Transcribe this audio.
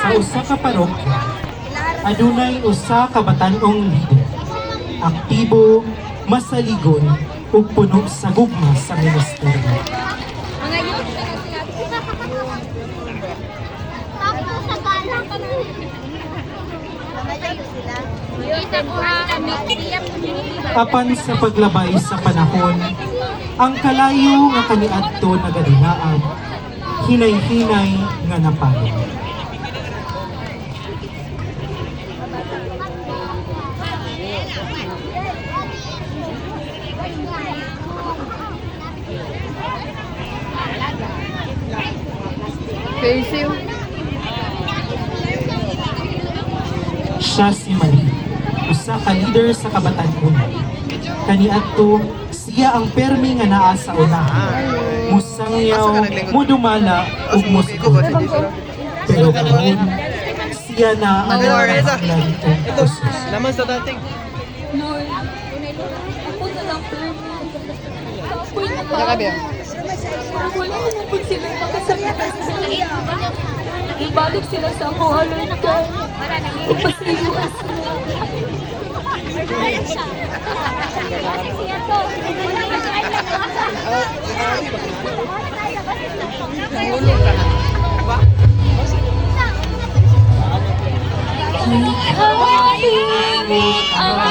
Sa usa ka parokya, adunay usa ka batan-ong lider. Aktibo, masaligon, ug puno sa gugma sa ministeryo. Mga youth na sila. Tapos sa bala pa na. Kita ko kami tiyak Apan sa paglabay sa panahon, ang kalayo nga kaniadto nagadinaan, hinay-hinay nga napalo. Siya si Marie, usa ka leader sa Kabatan-Unan. Kaniadto, siya ang permi nga naa sa unahan. Musangyaw, mudumala, ug musgot. Pero karon, siya na ang nangangahlan ug usos. Laman sa dating. Lord, ako na lang pero kaapoy na ba? Wala naman po sila makasakit sa iya. Ibalik sila sa ako, Lord God. Ipasayuan sila. Ikaw ang